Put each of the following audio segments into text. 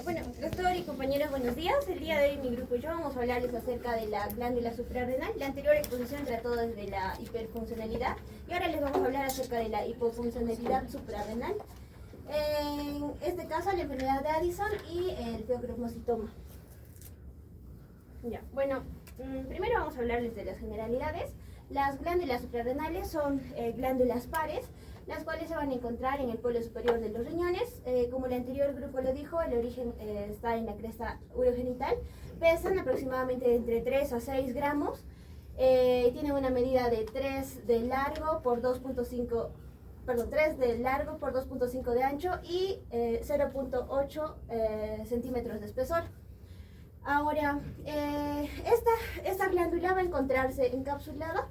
Bueno, doctor y compañeros, buenos días. El día de hoy mi grupo y yo vamos a hablarles acerca de la glándula suprarrenal. La anterior exposición trató desde la hiperfuncionalidad y ahora les vamos a hablar acerca de la hipofuncionalidad suprarrenal. En este caso, la enfermedad de Addison y el feocromocitoma. Ya, bueno, primero vamos a hablarles de las generalidades. Las glándulas suprarrenales son glándulas pares, las cuales se van a encontrar en el polo superior de los riñones. Como el anterior grupo lo dijo, el origen está en la cresta urogenital. Pesan aproximadamente entre 3 a 6 gramos. Tienen una medida de 3 de largo por 2.5, perdón, 3 de largo por 2.5 de ancho y 0.8 centímetros de espesor. Ahora, esta glándula va a encontrarse encapsulada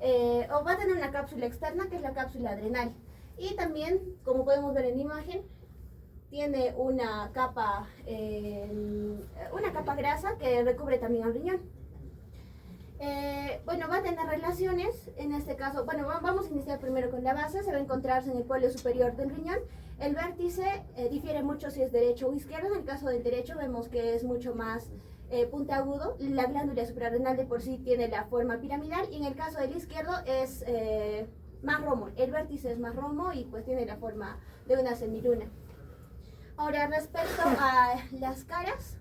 o va a tener una cápsula externa que es la cápsula adrenal. Y también, como podemos ver en la imagen, tiene una capa grasa que recubre también al riñón. Bueno, va a tener relaciones, en este caso, bueno, vamos a iniciar primero con la base. Se va a encontrarse en el polo superior del riñón. El vértice difiere mucho si es derecho o izquierdo. En el caso del derecho vemos que es mucho más puntiagudo. La glándula suprarrenal de por sí tiene la forma piramidal, y en el caso del izquierdo es más romo. El vértice es más romo y pues tiene la forma de una semiluna. Ahora, respecto a las caras,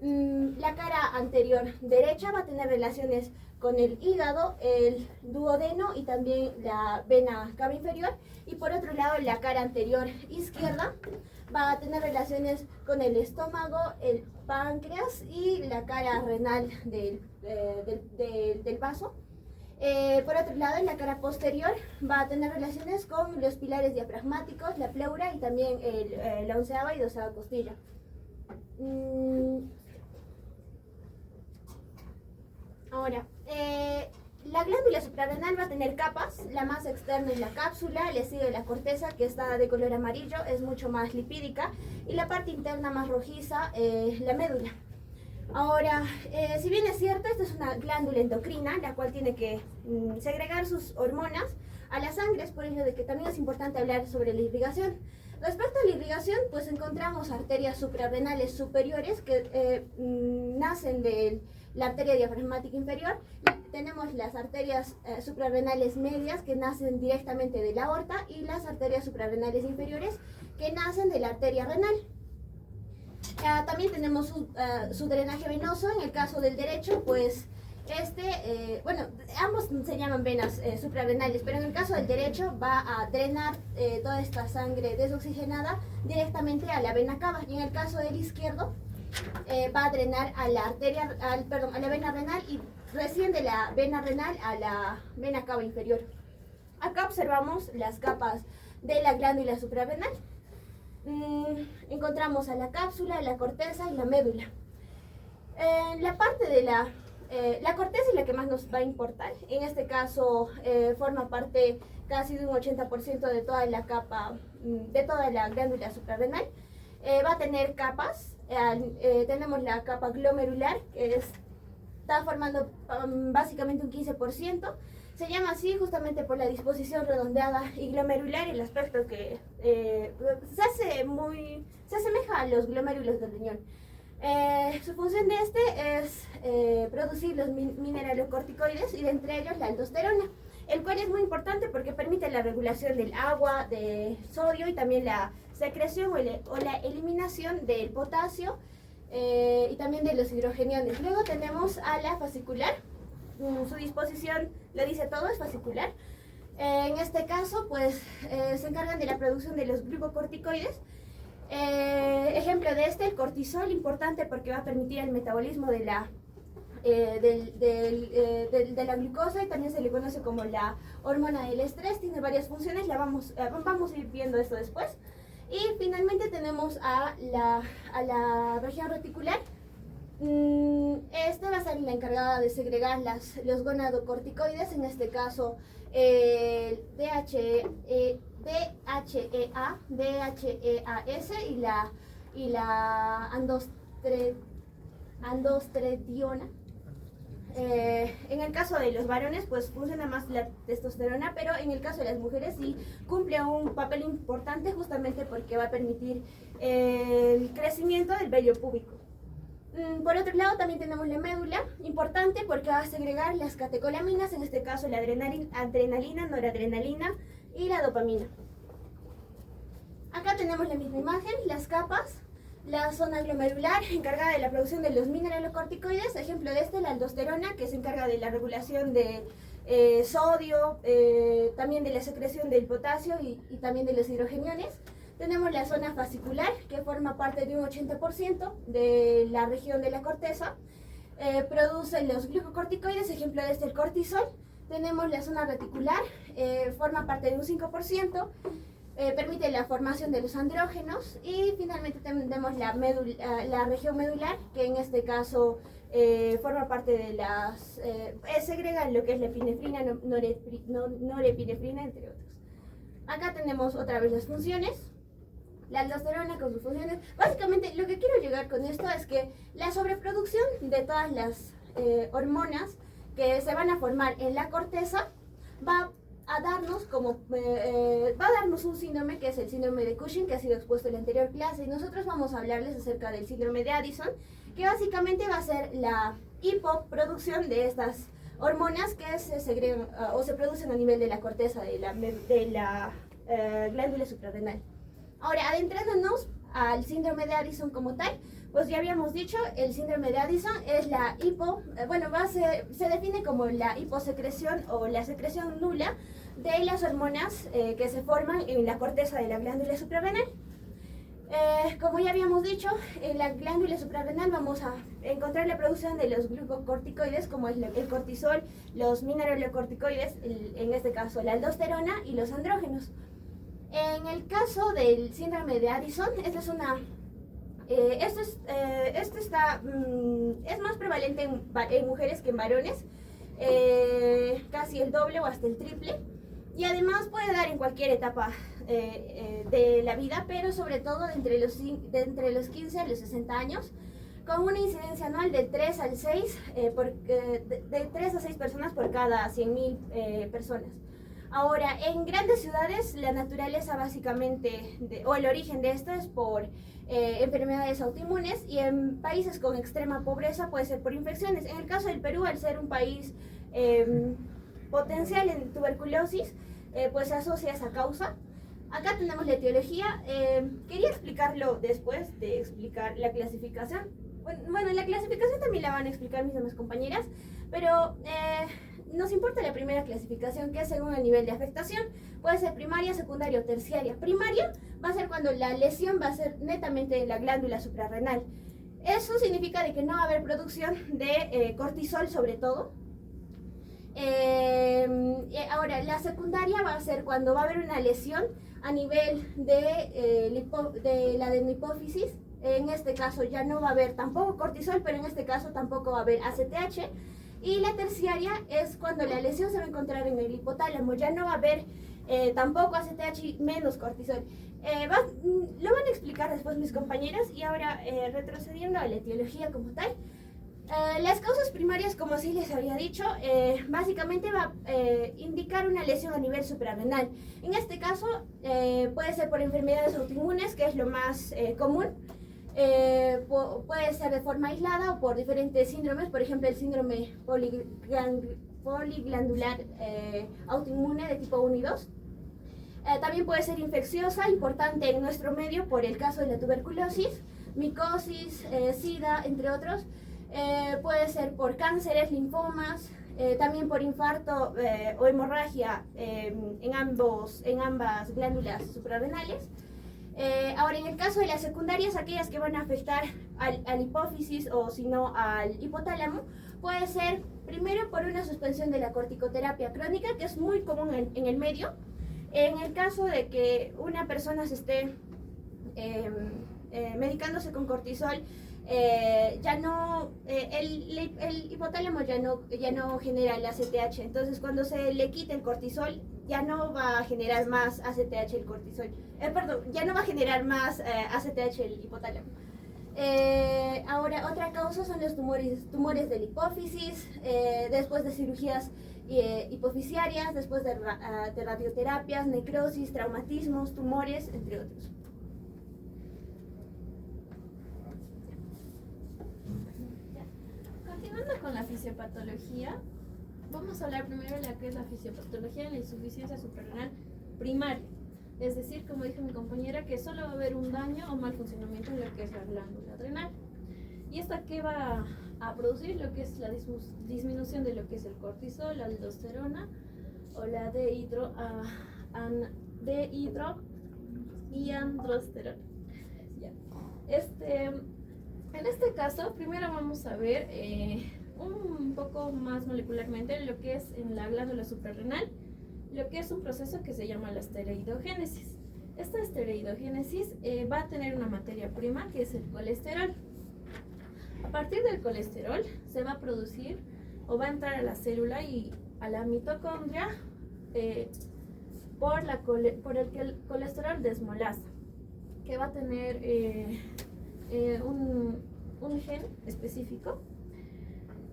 la cara anterior derecha va a tener relaciones con el hígado, el duodeno y también la vena cava inferior, y por otro lado la cara anterior izquierda va a tener relaciones con el estómago, el páncreas y la cara renal del vaso. Por otro lado, en la cara posterior va a tener relaciones con los pilares diafragmáticos, la pleura y también la 11ª y 12ª costilla. Ahora, la glándula suprarrenal va a tener capas. La más externa es la cápsula, le sigue la corteza, que está de color amarillo, es mucho más lipídica, y la parte interna más rojiza, la médula. Ahora, si bien es cierto, esta es una glándula endocrina, la cual tiene que segregar sus hormonas a la sangre. Es por ello de que también es importante hablar sobre la irrigación. Respecto a la irrigación, pues encontramos arterias suprarrenales superiores que nacen de la arteria diafragmática inferior. Tenemos las arterias suprarrenales medias que nacen directamente de la aorta, y las arterias suprarrenales inferiores que nacen de la arteria renal. También tenemos su drenaje venoso. En el caso del derecho, pues bueno, ambos se llaman venas suprarrenales, pero en el caso del derecho va a drenar toda esta sangre desoxigenada directamente a la vena cava, y en el caso del izquierdo va a drenar a la a la vena renal, y recién de la vena renal a la vena cava inferior. Acá observamos las capas de la glándula suprarrenal. Encontramos a la cápsula, la corteza y la médula. La parte de la corteza es la que más nos va a importar. En este caso forma parte casi de un 80% de toda la capa, de toda la glándula suprarrenal. Va a tener capas. Tenemos la capa glomerular, que está formando básicamente un 15%. Se llama así justamente por la disposición redondeada y glomerular, el aspecto que se asemeja a los glomérulos del riñón. Su función de es producir los mineralocorticoides, y de entre ellos la aldosterona, el cual es muy importante porque permite la regulación del agua, de sodio, y también la secreción o la eliminación del potasio y también de los hidrogeniones. Luego tenemos a la fascicular. Su disposición lo dice todo, es fascicular. En este caso, pues se encargan de la producción de los glucocorticoides. Ejemplo de el cortisol, importante porque va a permitir el metabolismo de la glucosa, y también se le conoce como la hormona del estrés. Tiene varias funciones, vamos a ir viendo esto después. Y finalmente tenemos a la región reticular. Esta va a ser la encargada de segregar los gonadocorticoides, en este caso DHEA, DHEAS y la andostrediona. En el caso de los varones, pues funciona más la testosterona, pero en el caso de las mujeres sí cumple un papel importante, justamente porque va a permitir crecimiento del vello púbico. Por otro lado, también tenemos la médula, importante porque va a segregar las catecolaminas, en este caso la adrenalina, noradrenalina y la dopamina. Acá tenemos la misma imagen, las capas, la zona glomerular encargada de la producción de los mineralocorticoides, ejemplo de este, la aldosterona, que se encarga de la regulación de sodio, también de la secreción del potasio y también de los hidrogeniones. Tenemos la zona fascicular, que forma parte de un 80% de la región de la corteza. Produce los glucocorticoides, ejemplo de este el cortisol. Tenemos la zona reticular, forma parte de un 5%. Permite la formación de los andrógenos. Y finalmente tenemos la región medular, que en este caso forma parte de las... segregan lo que es la epinefrina, norepinefrina, entre otros. Acá tenemos otra vez las funciones. La aldosterona con sus funciones. Básicamente lo que quiero llegar con esto es que la sobreproducción de todas las hormonas que se van a formar en la corteza va a darnos un síndrome que es el síndrome de Cushing, que ha sido expuesto en la anterior clase, y nosotros vamos a hablarles acerca del síndrome de Addison, que básicamente va a ser la hipoproducción de estas hormonas que se segregan o se producen a nivel de la corteza de la glándula suprarrenal. Ahora, adentrándonos al síndrome de Addison como tal, pues ya habíamos dicho, el síndrome de Addison es la se define como la hiposecreción o la secreción nula de las hormonas que se forman en la corteza de la glándula suprarrenal. Como ya habíamos dicho, en la glándula suprarrenal vamos a encontrar la producción de los glucocorticoides, como es el cortisol, los mineralocorticoides, en este caso la aldosterona y los andrógenos. En el caso del síndrome de Addison, es más prevalente en mujeres que en varones, casi el doble o hasta el triple, y además puede dar en cualquier etapa de la vida, pero sobre todo de entre los 15 a los 60 años, con una incidencia anual de 3 a 6 personas por cada 100.000 personas. Ahora, en grandes ciudades, la naturaleza básicamente, o el origen de esto es por enfermedades autoinmunes, y en países con extrema pobreza puede ser por infecciones. En el caso del Perú, al ser un país potencial en tuberculosis, pues se asocia a esa causa. Acá tenemos la etiología. Quería explicarlo después de explicar la clasificación. Bueno, la clasificación también la van a explicar mis demás compañeras, pero... nos importa la primera clasificación, que es según el nivel de afectación. Puede ser primaria, secundaria o terciaria. Primaria va a ser cuando la lesión va a ser netamente de la glándula suprarrenal. Eso significa de que no va a haber producción de cortisol sobre todo. Ahora, la secundaria va a ser cuando va a haber una lesión a nivel de la adenohipófisis. En este caso ya no va a haber tampoco cortisol, pero en este caso tampoco va a haber ACTH. Y la terciaria es cuando la lesión se va a encontrar en el hipotálamo, ya no va a haber tampoco ACTH menos cortisol. Lo van a explicar después mis compañeras, y ahora retrocediendo a la etiología como tal. Las causas primarias, como sí les había dicho, básicamente va a indicar una lesión a nivel suprarrenal. En este caso puede ser por enfermedades autoinmunes, que es lo más común. Puede ser de forma aislada o por diferentes síndromes, por ejemplo el síndrome poliglandular autoinmune de tipo 1 y 2. También puede ser infecciosa, importante en nuestro medio por el caso de la tuberculosis, micosis, sida, entre otros. Puede ser por cánceres, linfomas, también por infarto o hemorragia en ambas glándulas suprarrenales. Ahora, en el caso de las secundarias, aquellas que van a afectar al hipófisis o si no al hipotálamo, puede ser primero por una suspensión de la corticoterapia crónica, que es muy común en el medio. En el caso de que una persona se esté medicándose con cortisol, el hipotálamo ya no genera el ACTH. Entonces, cuando se le quite el cortisol, ya no va a generar más ACTH el cortisol. Ya no va a generar más ACTH el hipotálamo. Ahora, otra causa son los tumores de la hipófisis, después de cirugías hipofisiarias, después de radioterapias, necrosis, traumatismos, tumores, entre otros. fisiopatología, vamos a hablar primero de la que es la fisiopatología de la insuficiencia suprarrenal primaria. Es decir, como dijo mi compañera, que solo va a haber un daño o mal funcionamiento en lo que es la glándula adrenal. ¿Y esta qué va a producir? Lo que es la disminución de lo que es el cortisol, la aldosterona o la dehidroandrosterona. En este caso, primero vamos a ver un poco más molecularmente lo que es en la glándula suprarrenal, lo que es un proceso que se llama la esteroidogénesis. Esta esteroidogénesis va a tener una materia prima que es el colesterol. A partir del colesterol se va a producir o va a entrar a la célula y a la mitocondria por el colesterol desmolasa, que va a tener un gen específico.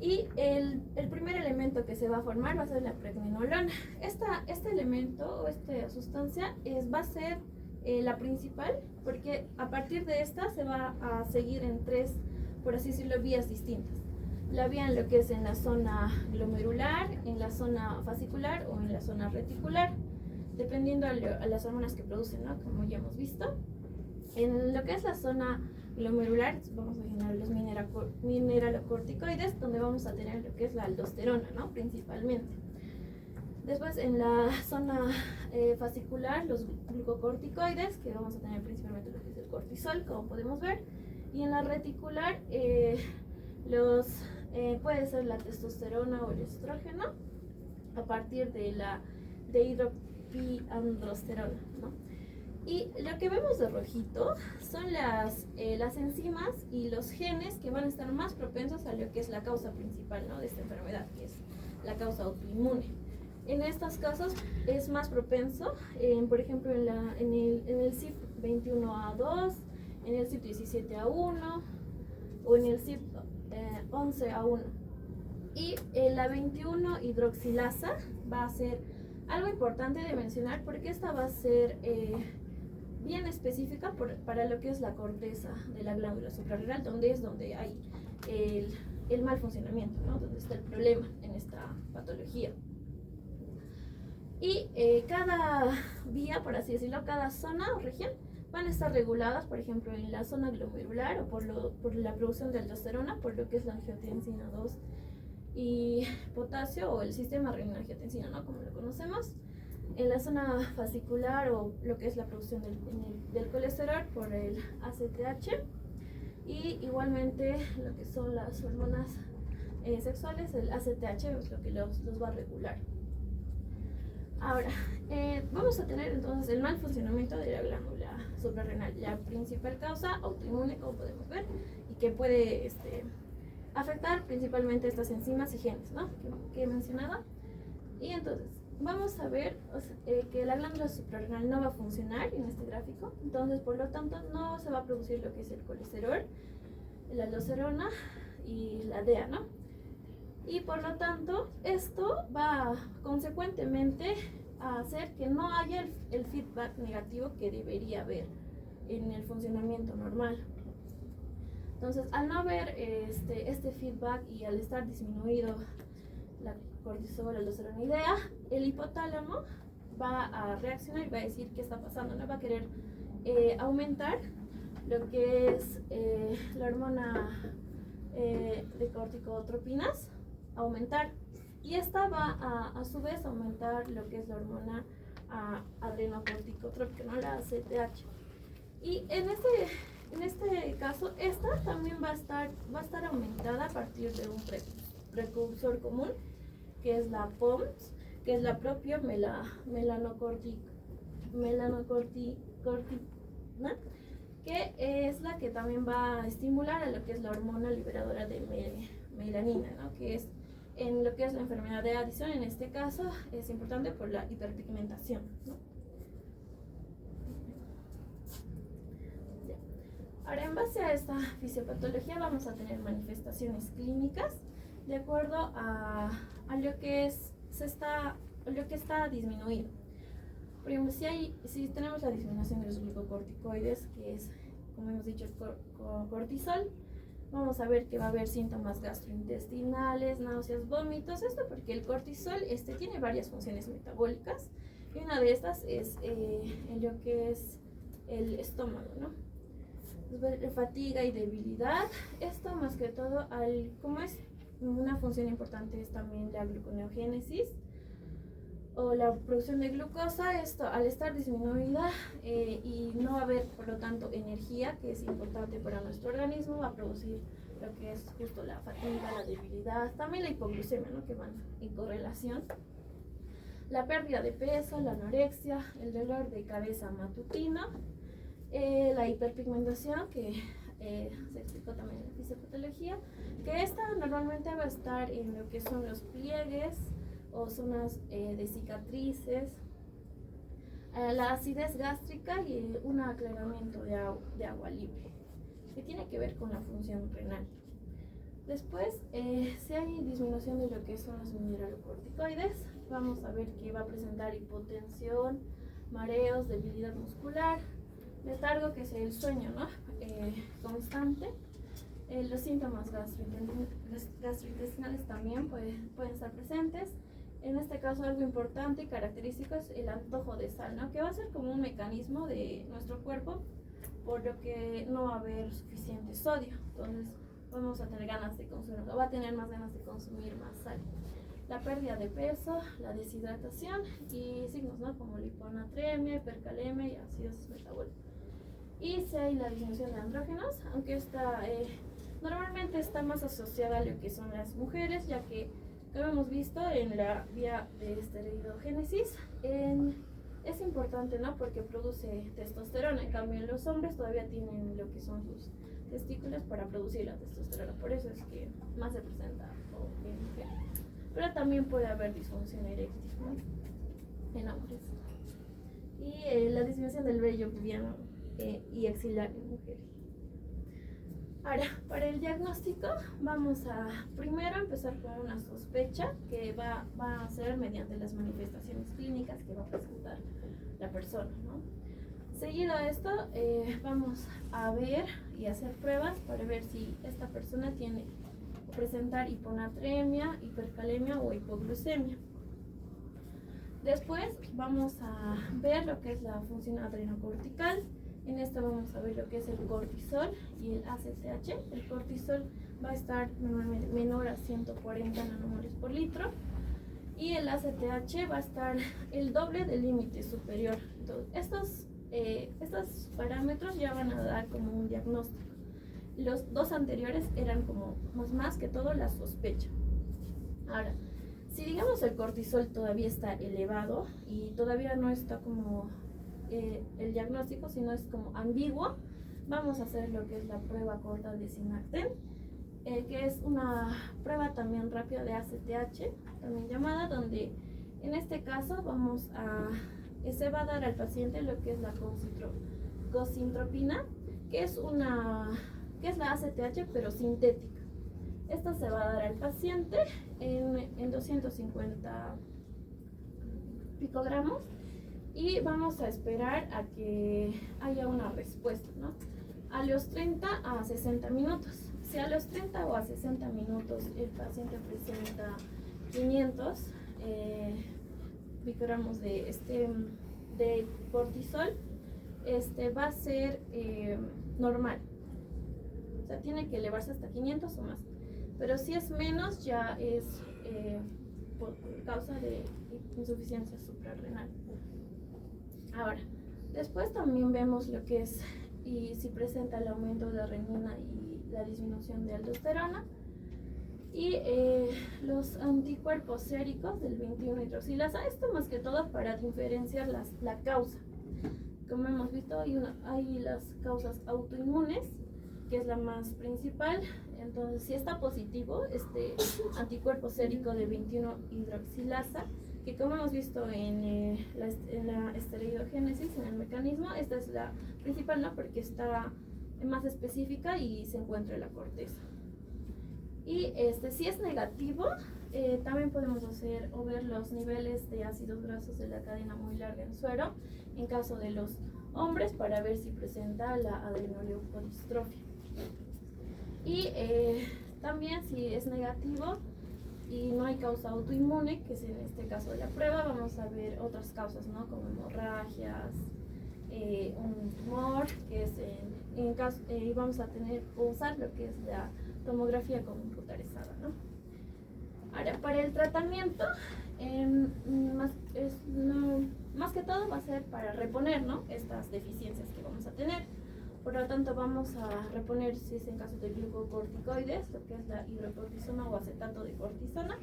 Y el primer elemento que se va a formar va a ser la pregnenolona. Este elemento o esta sustancia va a ser la principal, porque a partir de esta se va a seguir en tres, por así decirlo, vías distintas. La vía en lo que es en la zona glomerular, en la zona fascicular o en la zona reticular, dependiendo a las hormonas que producen, ¿no? Como ya hemos visto. En lo que es la zona glomerular vamos a generar los mineralocorticoides, donde vamos a tener lo que es la aldosterona, ¿no? Principalmente. Después en la zona fascicular, los glucocorticoides, que vamos a tener principalmente lo que es el cortisol, como podemos ver. Y en la reticular puede ser la testosterona o el estrógeno, a partir de la dehidroandrosterona, ¿no? Y lo que vemos de rojito son las enzimas y los genes que van a estar más propensos a lo que es la causa principal, ¿no? De esta enfermedad, que es la causa autoinmune. En estos casos es más propenso, por ejemplo, en el CYP21A2, en el CYP17A1 o en el CYP11A1. Y la 21 hidroxilasa va a ser algo importante de mencionar, porque esta va a ser bien específica para lo que es la corteza de la glándula suprarrenal, donde hay el mal funcionamiento, ¿no? Donde está el problema en esta patología. Y cada vía, por así decirlo, cada zona o región van a estar reguladas, por ejemplo, en la zona glomerular o por la producción de aldosterona, por lo que es la angiotensina 2 y potasio, o el sistema renina-angiotensina, ¿no? Como lo conocemos. En la zona fascicular, o lo que es la producción del colesterol por el ACTH, y igualmente lo que son las hormonas sexuales, el ACTH es lo que los va a regular. Ahora, vamos a tener entonces el mal funcionamiento de la glándula suprarrenal, la principal causa autoinmune, como podemos ver, y que puede afectar principalmente estas enzimas y genes, ¿no? que he mencionado. Y entonces vamos a ver que la glándula suprarrenal no va a funcionar en este gráfico, entonces por lo tanto no se va a producir lo que es el colesterol, la aldosterona y la DEA, ¿no? Y por lo tanto esto va consecuentemente a hacer que no haya el feedback negativo que debería haber en el funcionamiento normal. Entonces, al no haber este feedback y al estar disminuido la cortisol, la aldosterona y DEA, el hipotálamo va a reaccionar y va a decir qué está pasando, ¿no? Va a querer aumentar lo que es la hormona de corticotropinas, aumentar, y esta va a su vez aumentar lo que es la hormona adrenocorticotrópica, ¿no? La ACTH. Y en este caso, esta también va a estar aumentada a partir de un precursor común, que es la POMS, que es la propia melanocortina, que es la que también va a estimular a lo que es la hormona liberadora de melanina, ¿no? Que es en lo que es la enfermedad de Addison. En este caso es importante por la hiperpigmentación, ¿no? Ahora, en base a esta fisiopatología vamos a tener manifestaciones clínicas de acuerdo a lo que está disminuido. Por ejemplo, si tenemos la disminución de los glucocorticoides, que es, como hemos dicho, el cortisol, Vamos a ver que va a haber síntomas gastrointestinales, náuseas, vómitos. Esto porque el cortisol tiene varias funciones metabólicas y una de estas es en lo que es el estómago, ¿no? Fatiga y debilidad. Esto más que todo, como es una función importante, es también la gluconeogénesis o la producción de glucosa. Esto al estar disminuida y no haber por lo tanto energía, que es importante para nuestro organismo, va a producir lo que es justo la fatiga, la debilidad, también la hipoglucemia, ¿no? Que van en correlación. La pérdida de peso, la anorexia, el dolor de cabeza matutino, la hiperpigmentación, que se explicó también en la fisiopatología, que esta normalmente va a estar en lo que son los pliegues o zonas de cicatrices, la acidez gástrica y un aclaramiento de agua libre, que tiene que ver con la función renal. Después, si hay disminución de lo que son los mineralocorticoides, vamos a ver que va a presentar hipotensión, mareos, debilidad muscular, letargo, que es el sueño, ¿no? Constante. Los síntomas gastrointestinales también pueden estar presentes. En este caso, algo importante y característico es el antojo de sal, ¿no? Que va a ser como un mecanismo de nuestro cuerpo, por lo que no va a haber suficiente sodio. Entonces vamos a tener ganas de consumir, o va a tener más ganas de consumir más sal. La pérdida de peso, la deshidratación y signos, ¿no? Como la hiponatremia, hipercalemia y acidosis metabólica. Y si hay la disminución de andrógenos, aunque esta normalmente está más asociada a lo que son las mujeres, ya que como hemos visto en la vía de esteroidogénesis, es importante, ¿no? Porque produce testosterona. En cambio, en los hombres todavía tienen lo que son sus testículos para producir la testosterona. Por eso es que más se presenta en mujeres. Pero también puede haber disfunción eréctil, ¿no? En hombres. Y la disminución del vello pubiano y axilar en mujeres. Ahora, para el diagnóstico vamos a primero empezar con una sospecha que va a ser mediante las manifestaciones clínicas que va a presentar la persona, ¿no? Seguido a esto, vamos a ver y hacer pruebas para ver si esta persona tiene o presentar hiponatremia, hipercalemia o hipoglucemia. Después vamos a ver lo que es la función adrenocortical. En esto vamos a ver lo que es el cortisol y el ACTH. El cortisol va a estar normalmente menor a 140 nanomoles por litro y el ACTH va a estar el doble del límite superior. Entonces, estos parámetros ya van a dar como un diagnóstico. Los dos anteriores eran como más que todo la sospecha. Ahora, si digamos el cortisol todavía está elevado y todavía no está como el diagnóstico, sino es como ambiguo, vamos a hacer lo que es la prueba corta de Synacten, que es una prueba también rápida de ACTH, también llamada, donde en este caso se va a dar al paciente lo que es la cocintropina, que es la ACTH pero sintética. Esta se va a dar al paciente en 250 picogramos y vamos a esperar a que haya una respuesta, ¿no? A los 30 a 60 minutos. Si a los 30 o a 60 minutos el paciente presenta 500 picogramos de cortisol, va a ser normal. O sea, tiene que elevarse hasta 500 o más. Pero si es menos, ya es por causa de insuficiencia suprarrenal. Ahora, después también vemos lo que es, y si presenta el aumento de renina y la disminución de aldosterona, y los anticuerpos séricos del 21-hidroxilasa. Esto más que todo para diferenciar la causa. Como hemos visto, hay las causas autoinmunes, que es la más principal. Entonces, si está positivo este anticuerpo sérico de 21-hidroxilasa, que como hemos visto en la esteroidogénesis, en el mecanismo, esta es la principal, ¿no? Porque está más específica y se encuentra en la corteza. Y si es negativo, también podemos hacer o ver los niveles de ácidos grasos de la cadena muy larga en suero, en caso de los hombres, para ver si presenta la adrenoleucodistrofia. Y también si es negativo y no hay causa autoinmune, que es en este caso de la prueba, vamos a ver otras causas, ¿no? Como hemorragias, un tumor, que es en caso, vamos a usar lo que es la tomografía computarizada, ¿no? Ahora, para el tratamiento, más que todo va a ser para reponer, ¿no?, estas deficiencias que vamos a tener. Por lo tanto, vamos a reponer, si es en caso de glucocorticoides, lo que es la hidrocortisona o acetato de cortisona.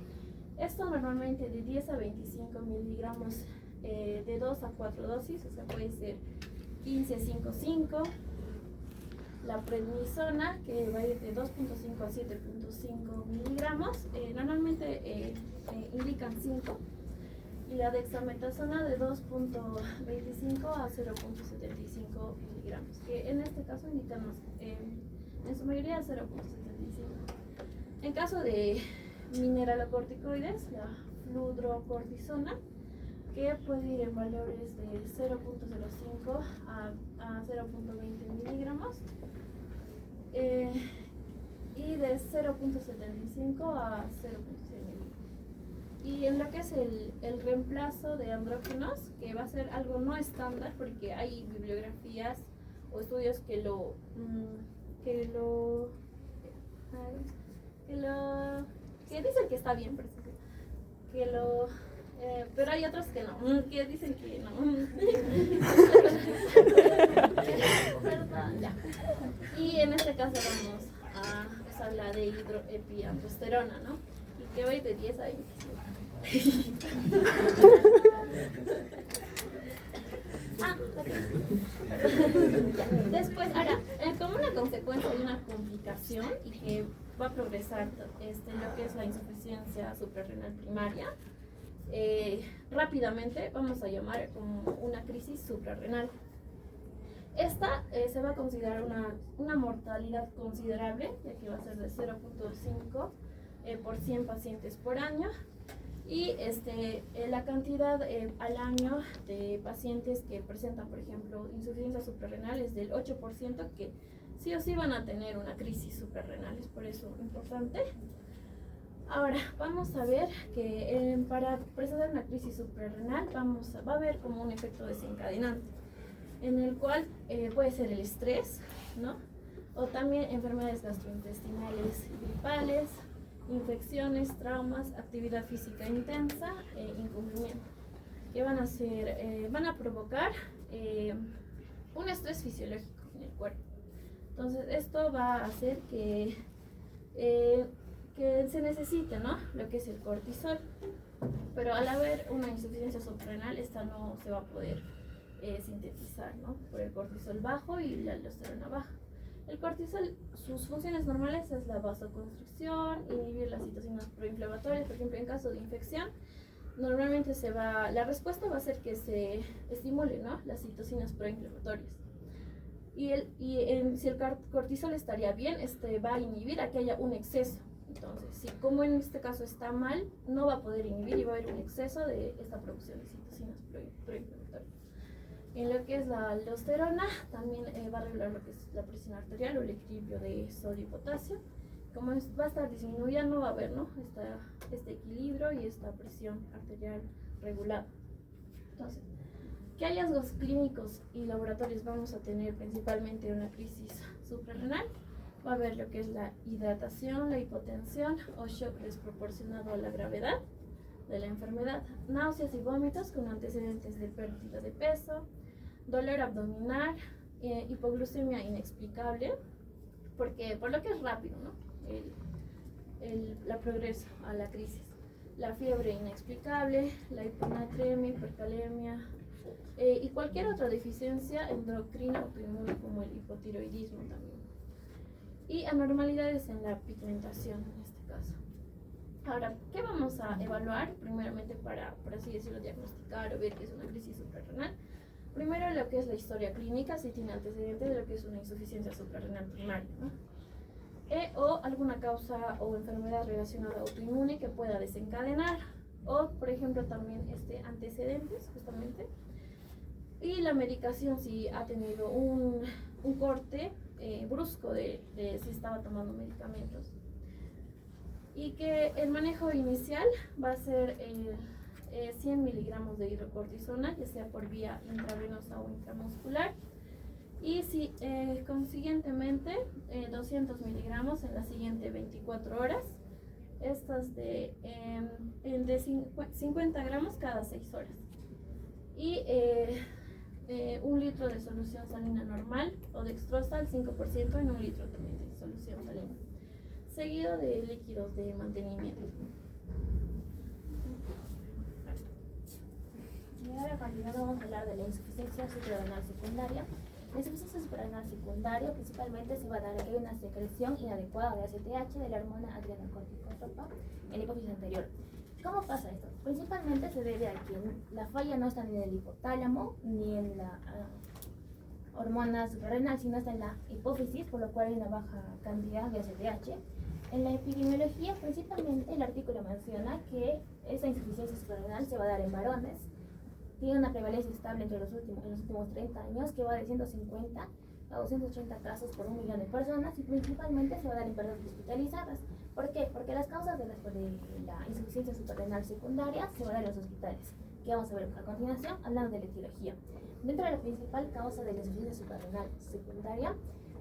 Esto normalmente de 10 a 25 miligramos de 2 a 4 dosis, o sea, puede ser 15, 5, 5. La prednisona, que va a ir de 2.5 a 7.5 miligramos, normalmente indican 5. Y la dexametasona de 2.25 a 0.75 miligramos, que en este caso indican más, en su mayoría 0.75. En caso de mineralocorticoides, la fludrocortisona, que puede ir en valores de 0.05 a 0.20 miligramos, y de 0.75 a 0.6 miligramos. Y en lo que es el reemplazo de andrógenos, que va a ser algo no estándar, porque hay bibliografías o estudios que dicen que está bien, pero hay otros que no, que dicen que no. Perdón, ya. Y en este caso vamos a usar la de hidroepiandrosterona, ¿no? Y que va a ir de 10 a 25. Después, ahora, como una consecuencia de una complicación y que va a progresar lo que es la insuficiencia suprarrenal primaria, rápidamente vamos a llamar como una crisis suprarrenal. Esta se va a considerar una mortalidad considerable, ya que va a ser de 0.5 por 100 pacientes por año. Y la cantidad al año de pacientes que presentan, por ejemplo, insuficiencia suprarrenal es del 8%, que sí o sí van a tener una crisis suprarrenal, es por eso importante. Ahora, vamos a ver que para presentar una crisis suprarrenal va a haber como un efecto desencadenante, en el cual puede ser el estrés, ¿no? O también enfermedades gastrointestinales gripales, infecciones, traumas, actividad física intensa e incumplimiento, que van a provocar un estrés fisiológico en el cuerpo. Entonces esto va a hacer que se necesite, ¿no?, lo que es el cortisol, pero al haber una insuficiencia suprarrenal, esta no se va a poder sintetizar, ¿no?, por el cortisol bajo y la aldosterona baja. El cortisol, sus funciones normales es la vasoconstricción, inhibir las citocinas proinflamatorias. Por ejemplo, en caso de infección, normalmente la respuesta va a ser que se estimule, ¿no?, las citocinas proinflamatorias. Si el cortisol estaría bien, va a inhibir a que haya un exceso. Entonces, si como en este caso está mal, no va a poder inhibir y va a haber un exceso de esta producción de citocinas proinflamatorias. En lo que es la aldosterona, también va a regular lo que es la presión arterial o el equilibrio de sodio y potasio. Como va a estar disminuyendo, va a haber, ¿no?, este equilibrio y esta presión arterial regulada. Entonces, ¿qué hallazgos clínicos y laboratorios vamos a tener principalmente en una crisis suprarrenal? Va a haber lo que es la hidratación, la hipotensión o shock desproporcionado a la gravedad de la enfermedad, náuseas y vómitos con antecedentes de pérdida de peso, dolor abdominal, hipoglucemia inexplicable, por lo que es rápido, ¿no?, la progreso a la crisis, la fiebre inexplicable, la hiponatremia, hipercalemia, y cualquier otra deficiencia endocrina autoinmune como el hipotiroidismo también. Y anormalidades en la pigmentación en este caso. Ahora, ¿qué vamos a evaluar? Primeramente para, por así decirlo, diagnosticar o ver que es una crisis suprarrenal. Primero lo que es la historia clínica, si tiene antecedentes de lo que es una insuficiencia suprarrenal primaria, ¿no?, o alguna causa o enfermedad relacionada autoinmune que pueda desencadenar, o por ejemplo también antecedentes justamente. Y la medicación, si ha tenido un corte brusco de si estaba tomando medicamentos. Y que el manejo inicial va a ser 100 miligramos de hidrocortisona, ya sea por vía intravenosa o intramuscular. Y si, consiguientemente 200 miligramos en las siguientes 24 horas. Estas de 50 gramos cada 6 horas. Y 1 litro de solución salina normal o dextrosa al 5% en 1 litro también de solución salina, seguido de líquidos de mantenimiento. Y ahora a continuación vamos a hablar de la insuficiencia suprarrenal secundaria. La insuficiencia suprarrenal secundaria principalmente se va a dar que hay una secreción inadecuada de ACTH de la hormona adrenocorticotrópica en la hipófisis anterior. ¿Cómo pasa esto? Principalmente se debe a que la falla no está ni en el hipotálamo ni en la hormona suprarrenal, sino está en la hipófisis, por lo cual hay una baja cantidad de ACTH. En la epidemiología, principalmente, el artículo menciona que esa insuficiencia suprarrenal se va a dar en varones. Tiene una prevalencia estable en los últimos 30 años, que va de 150 a 280 casos por 1 millón de personas, y principalmente se va a dar en personas hospitalizadas. ¿Por qué? Porque las causas de la insuficiencia suprarrenal secundaria se van a dar en los hospitales, que vamos a ver a continuación, hablando de la etiología. Dentro de la principal causa de la insuficiencia suprarrenal secundaria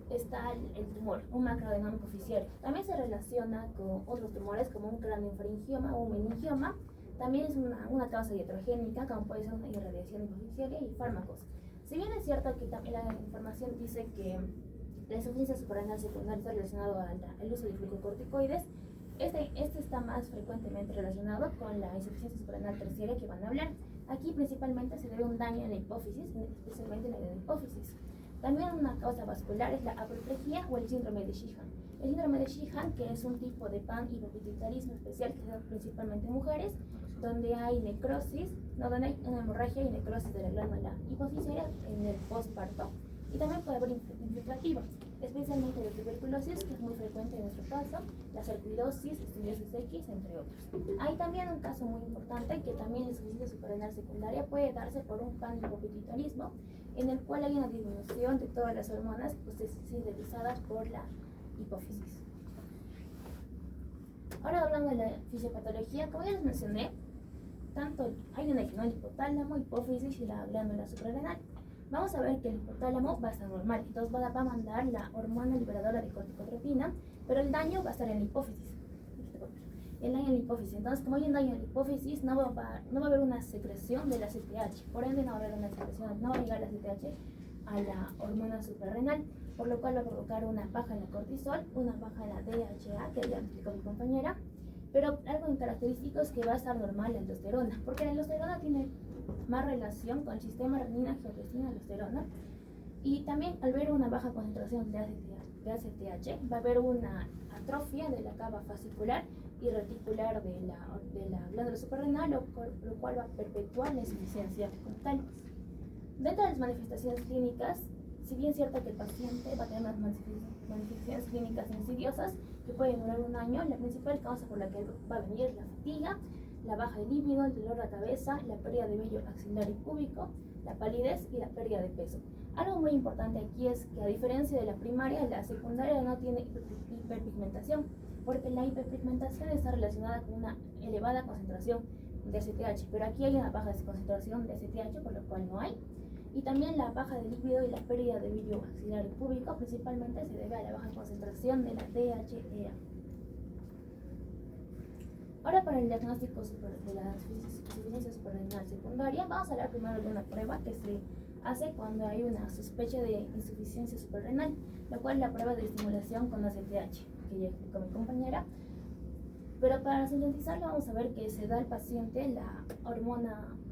está el tumor, un macroadenoma hipofisiario. También se relaciona con otros tumores como un craniofaringioma o un meningioma. También es una causa iatrogénica, como puede ser una irradiación hipofisiaria y fármacos. Si bien es cierto que también la información dice que la insuficiencia suprarrenal secundaria está relacionado al uso de glucocorticoides, este está más frecuentemente relacionado con la insuficiencia suprarrenal terciaria que van a hablar. Aquí principalmente se debe a un daño en la hipófisis, especialmente en la hipófisis. También una causa vascular es la apoplejía o el síndrome de Sheehan. El síndrome de Sheehan, que es un tipo de panhipopituitarismo especial que se da principalmente en mujeres, donde hay necrosis, donde hay una hemorragia y necrosis de la glándula hipofisiaria en el postparto. Y también puede haber infiltrativa, especialmente de tuberculosis, que es muy frecuente en nuestro caso, la sarcoidosis, estudiosis X, entre otros. Hay también un caso muy importante que también la insuficiencia suprarrenal secundaria puede darse por un panhipopituitarismo, en el cual hay una disminución de todas las hormonas sintetizadas por la hipófisis. Ahora hablando de la fisiopatología, como ya les mencioné, tanto hay una en el hipotálamo, hipófisis y la glándula suprarrenal. Vamos a ver que el hipotálamo va a estar normal, entonces va a mandar la hormona liberadora de corticotropina, pero el daño va a estar en la hipófisis. El daño en la hipófisis, entonces como hay un daño en la hipófisis, no va a haber una secreción de la ACTH, por ende no va a haber una secreción, no va a llegar la ACTH a la hormona suprarrenal, por lo cual va a provocar una baja en la cortisol, una baja en la DHA, que ya explicó mi compañera, pero algo característico es que va a estar normal la aldosterona, porque la aldosterona tiene más relación con el sistema renina, angiotensina, aldosterona, y también al ver una baja concentración de ACTH, va a haber una atrofia de la cava fascicular y reticular de la glándula suprarrenal, lo cual va a perpetuar la insuficiencia como tal. Dentro de las manifestaciones clínicas, si bien es cierto que el paciente va a tener unas manifestaciones clínicas insidiosas que pueden durar 1 año, la principal causa por la que va a venir es la fatiga, la baja de líbido, el dolor de cabeza, la pérdida de vello axilar y púbico, la palidez y la pérdida de peso. Algo muy importante aquí es que, a diferencia de la primaria, la secundaria no tiene hiperpigmentación, porque la hiperpigmentación está relacionada con una elevada concentración de ACTH, pero aquí hay una baja concentración de ACTH, por lo cual no hay. Y también la baja de líquido y la pérdida de vello axilar y púbico principalmente se debe a la baja concentración de la DHEA. Ahora, para el diagnóstico de la insuficiencia suprarrenal secundaria, vamos a hablar primero de una prueba que se hace cuando hay una sospecha de insuficiencia suprarrenal, la cual es la prueba de estimulación con ACTH, que ya explicó mi compañera. Pero para sintetizarlo, vamos a ver que se da al paciente la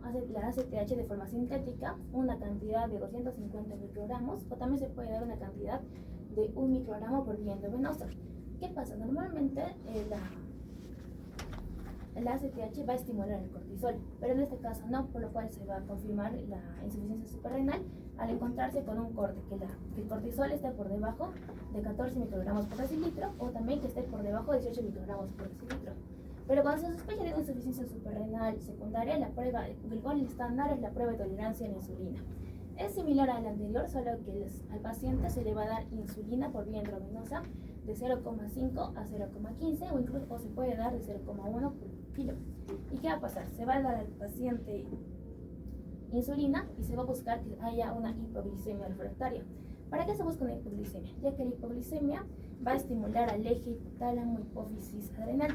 ACTH de forma sintética, una cantidad de 250 microgramos, o también se puede dar una cantidad de 1 microgramo por vía endovenosa. ¿Qué pasa? Normalmente el ACTH va a estimular el cortisol, pero en este caso no, por lo cual se va a confirmar la insuficiencia suprarrenal al encontrarse con un corte, que el cortisol esté por debajo de 14 microgramos por decilitro, o también que esté por debajo de 18 microgramos por decilitro. Pero cuando se sospecha de una insuficiencia suprarrenal secundaria, la prueba, el gol estándar es la prueba de tolerancia a la insulina. Es similar al anterior, solo que al paciente se le va a dar insulina por vía intravenosa de 0,5 a 0,15 o incluso se puede dar de 0,1 por kilo. ¿Y qué va a pasar? Se va a dar al paciente insulina y se va a buscar que haya una hipoglicemia refractaria. ¿Para qué se busca una hipoglicemia? Ya que la hipoglicemia va a estimular al eje hipotálamo hipófisis adrenal,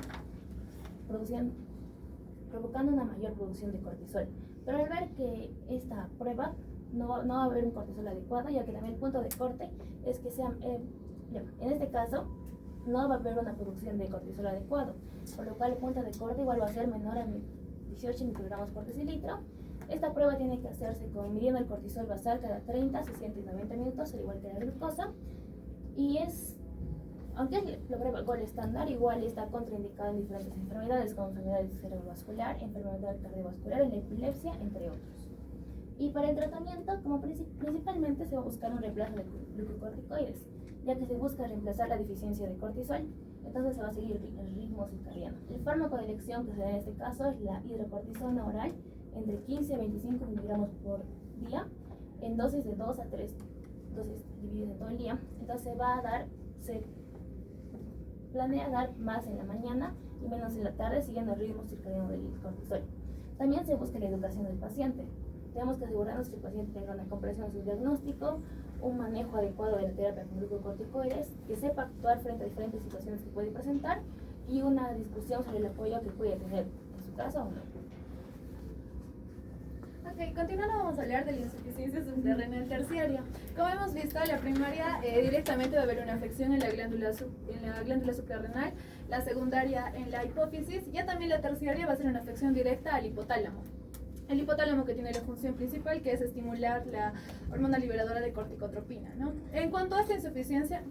provocando una mayor producción de cortisol. Pero al ver que esta prueba no va a haber un cortisol adecuado, ya que también el punto de corte es que sea, en este caso, no va a haber una producción de cortisol adecuado, por lo cual el punto de corte igual va a ser menor a 18 microgramos por decilitro. Esta prueba tiene que hacerse midiendo el cortisol basal cada 30, 60 y 90 minutos, al igual que la glucosa. Y aunque es la prueba gol estándar, igual está contraindicada en diferentes enfermedades, como enfermedades cerebrovascular, enfermedad cardiovascular, en la epilepsia, entre otros. Y para el tratamiento, como principalmente se va a buscar un reemplazo de glucocorticoides, ya que se busca reemplazar la deficiencia de cortisol, entonces se va a seguir el ritmo circadiano. El fármaco de elección que se da en este caso es la hidrocortisona oral, entre 15 a 25 miligramos por día, en dosis de 2 a 3 dosis divididas en todo el día. Entonces se planea dar más en la mañana y menos en la tarde, siguiendo el ritmo circadiano del cortisol. También se busca la educación del paciente. Tenemos que asegurarnos que el paciente tenga una comprensión de su diagnóstico, un manejo adecuado de la terapia con glucocorticoides, que sepa actuar frente a diferentes situaciones que puede presentar y una discusión sobre el apoyo que puede tener en su caso o no. Ok, continuando vamos a hablar de la insuficiencia suprarrenal terciaria. Como hemos visto, la primaria directamente va a haber una afección en la glándula suprarrenal, la secundaria en la hipófisis, ya también la terciaria va a ser una afección directa al hipotálamo. El hipotálamo que tiene la función principal, que es estimular la hormona liberadora de corticotropina, ¿no? En cuanto a esta insuficiencia,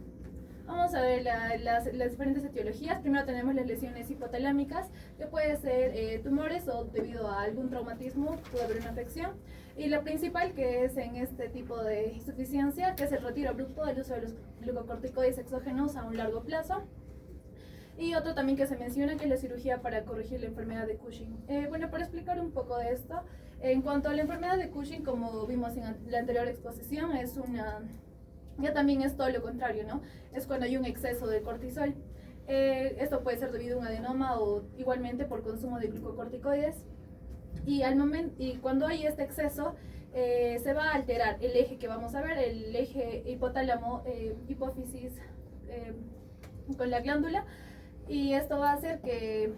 vamos a ver las diferentes etiologías. Primero tenemos las lesiones hipotalámicas, que puede ser tumores o debido a algún traumatismo puede haber una afección. Y la principal, que es en este tipo de insuficiencia, que es el retiro abrupto del uso de los glucocorticoides exógenos a un largo plazo. Y otro también que se menciona, que es la cirugía para corregir la enfermedad de Cushing. Bueno, para explicar un poco de esto, en cuanto a la enfermedad de Cushing, como vimos en la anterior exposición, ya también es todo lo contrario, ¿no? Es cuando hay un exceso de cortisol. Esto puede ser debido a un adenoma o igualmente por consumo de glucocorticoides. Y cuando hay este exceso, se va a alterar el eje que vamos a ver, el eje hipotálamo, hipófisis con la glándula. Y esto va a hacer que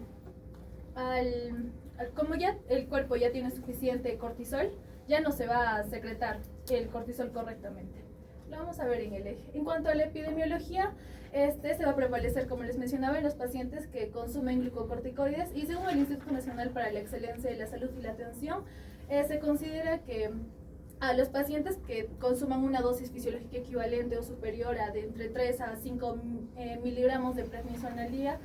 como ya el cuerpo ya tiene suficiente cortisol, ya no se va a secretar el cortisol correctamente. Lo vamos a ver en el eje. En cuanto a la epidemiología, se va a prevalecer, como les mencionaba, en los pacientes que consumen glucocorticoides, y según el Instituto Nacional para la Excelencia de la Salud y la Atención, se considera que a los pacientes que consuman una dosis fisiológica equivalente o superior a de entre 3 a 5 miligramos de prednisona al día,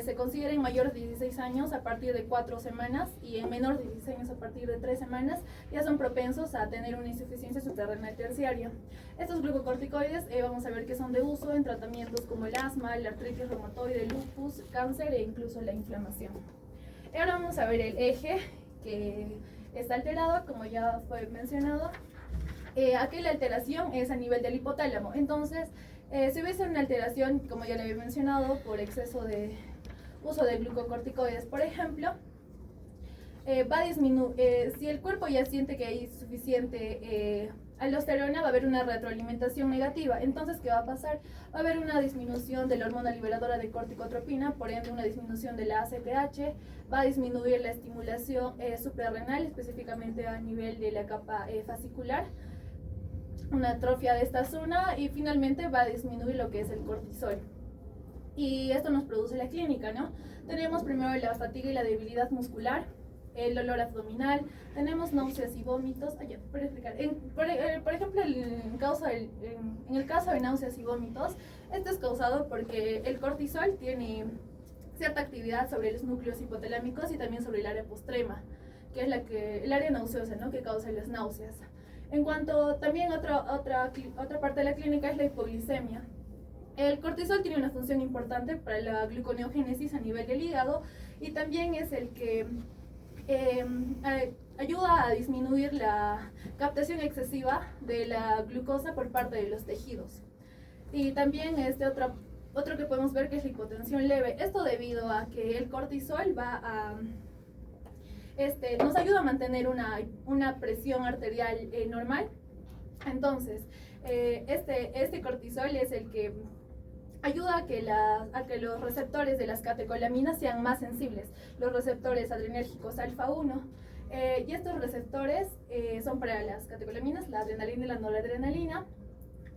se considera en mayores de 16 años a partir de 4 semanas y en menores de 16 años a partir de 3 semanas, ya son propensos a tener una insuficiencia suprarrenal terciaria. Estos glucocorticoides vamos a ver que son de uso en tratamientos como el asma, la artritis reumatoide, el lupus, cáncer e incluso la inflamación. Ahora vamos a ver el eje que está alterado, como ya fue mencionado. Aquí la alteración es a nivel del hipotálamo. Entonces, si hubiese una alteración, como ya le había mencionado, por exceso de uso de glucocorticoides, por ejemplo, va a disminuir, si el cuerpo ya siente que hay suficiente aldosterona, va a haber una retroalimentación negativa. Entonces, ¿qué va a pasar? Va a haber una disminución de la hormona liberadora de corticotropina, por ende una disminución de la ACTH, va a disminuir la estimulación suprarrenal, específicamente a nivel de la capa fascicular, una atrofia de esta zona, y finalmente va a disminuir lo que es el cortisol. Y esto nos produce la clínica, ¿no? Tenemos primero la fatiga y la debilidad muscular, el dolor abdominal, tenemos náuseas y vómitos. Por ejemplo, en el caso de náuseas y vómitos, esto es causado porque el cortisol tiene cierta actividad sobre los núcleos hipotalámicos y también sobre el área postrema, que es el área nauseosa, ¿no?, que causa las náuseas. En cuanto también otra parte de la clínica es la hipoglicemia. El cortisol tiene una función importante para la gluconeogénesis a nivel del hígado, y también es el que ayuda a disminuir la captación excesiva de la glucosa por parte de los tejidos. Y también otro que podemos ver que es la hipotensión leve. Esto debido a que el cortisol nos ayuda a mantener una presión arterial normal. Entonces, este cortisol es el que ayuda a que los receptores de las catecolaminas sean más sensibles, los receptores adrenérgicos alfa 1. Y estos receptores son para las catecolaminas, la adrenalina y la noradrenalina,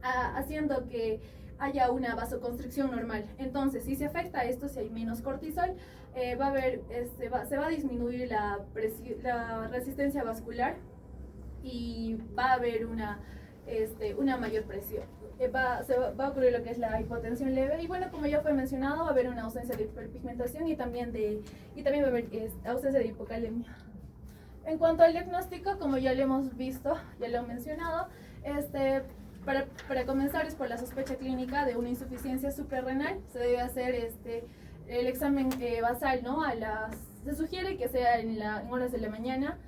haciendo que haya una vasoconstricción normal. Entonces, si se afecta esto, si hay menos cortisol, se va a disminuir la resistencia vascular y va a haber una mayor presión. Va a ocurrir lo que es la hipotensión leve y bueno, como ya fue mencionado, va a haber una ausencia de hiperpigmentación y también va a haber ausencia de hipocalemia. En cuanto al diagnóstico, como ya lo hemos visto, ya lo he mencionado, para comenzar es por la sospecha clínica de una insuficiencia suprarrenal. Se debe hacer el examen basal, ¿no? Se sugiere que sea en horas de la mañana.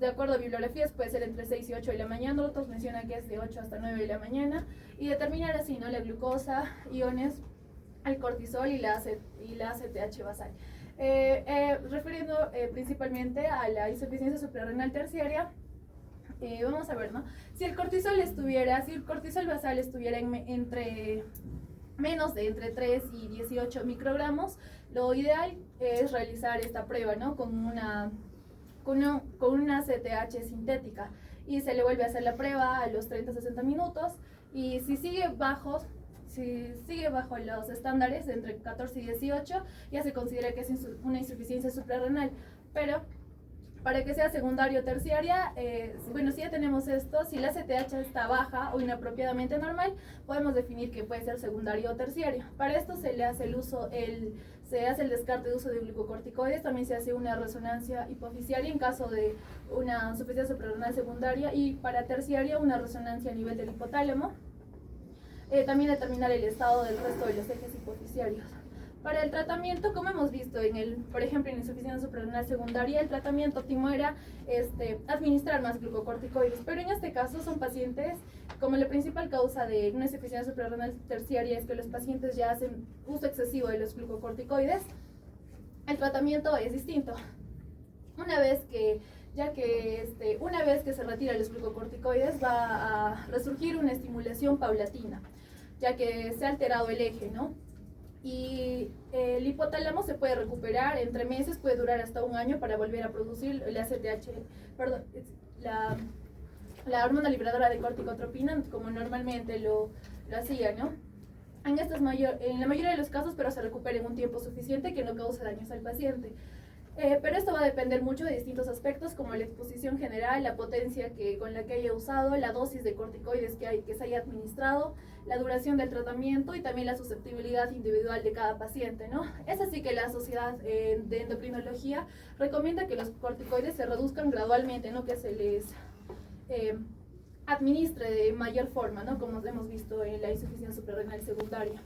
De acuerdo a bibliografías puede ser entre 6 y 8 de la mañana, otros mencionan que es de 8 hasta 9 de la mañana, y determinar así, ¿no?, la glucosa, iones, el cortisol y la ACTH basal. Refiriendo principalmente a la insuficiencia suprarrenal terciaria, vamos a ver, ¿no? Si el cortisol basal estuviera entre menos de entre 3 y 18 microgramos, lo ideal es realizar esta prueba, ¿no?, con una CTH sintética, y se le vuelve a hacer la prueba a los 30-60 minutos, y si sigue bajo los estándares de entre 14 y 18, ya se considera que es una insuficiencia suprarrenal. Pero para que sea secundaria o terciaria, si ya tenemos esto, si la CTH está baja o inapropiadamente normal, podemos definir que puede ser secundario o terciario. Para esto se le hace el descarte de uso de glucocorticoides, también se hace una resonancia hipoficiaria en caso de una insuficiencia suprarrenal secundaria, y para terciaria una resonancia a nivel del hipotálamo. También determinar el estado del resto de los ejes hipoficiarios. Para el tratamiento, como hemos visto por ejemplo, en la insuficiencia suprarrenal secundaria, el tratamiento óptimo era administrar más glucocorticoides, pero en este caso son pacientes, como la principal causa de una insuficiencia suprarrenal terciaria es que los pacientes ya hacen uso excesivo de los glucocorticoides, el tratamiento es distinto. Una vez que se retiran los glucocorticoides, va a resurgir una estimulación paulatina, ya que se ha alterado el eje, ¿no? Y el hipotálamo se puede recuperar entre meses, puede durar hasta un año para volver a producir la hormona liberadora de corticotropina, como normalmente lo hacía, ¿no? En la mayoría de los casos, pero se recupera en un tiempo suficiente que no cause daños al paciente. Pero esto va a depender mucho de distintos aspectos, como la exposición general, la potencia con la que haya usado, la dosis de corticoides que se haya administrado, la duración del tratamiento y también la susceptibilidad individual de cada paciente, ¿no? Es así que la Sociedad de Endocrinología recomienda que los corticoides se reduzcan gradualmente, ¿no?, que se les administre de mayor forma, ¿no?, como hemos visto en la insuficiencia suprarrenal secundaria.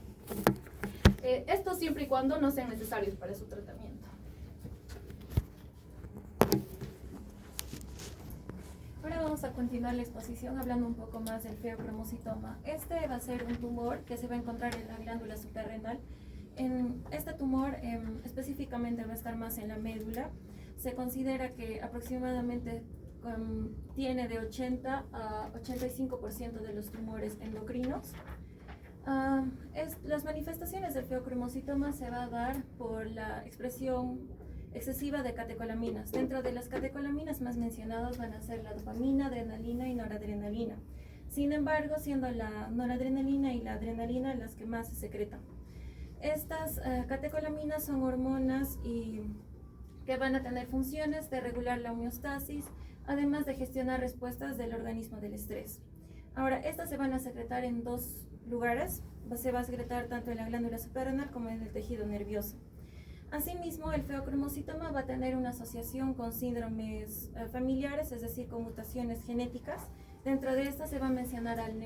Esto siempre y cuando no sean necesarios para su tratamiento. Ahora vamos a continuar la exposición hablando un poco más del feocromocitoma. Este va a ser un tumor que se va a encontrar en la glándula suprarrenal. Este tumor específicamente va a estar más en la médula. Se considera que aproximadamente tiene de 80 a 85% de los tumores endocrinos. Las manifestaciones del feocromocitoma se va a dar por la expresión excesiva de catecolaminas. Dentro de las catecolaminas más mencionadas van a ser la dopamina, adrenalina y noradrenalina. Sin embargo, siendo la noradrenalina y la adrenalina las que más se secretan. Estas catecolaminas son hormonas que van a tener funciones de regular la homeostasis, además de gestionar respuestas del organismo del estrés. Ahora, estas se van a secretar en dos lugares. Se va a secretar tanto en la glándula suprarrenal como en el tejido nervioso. Asimismo, el feocromocitoma va a tener una asociación con síndromes familiares, es decir, con mutaciones genéticas. Dentro de estas se va a mencionar al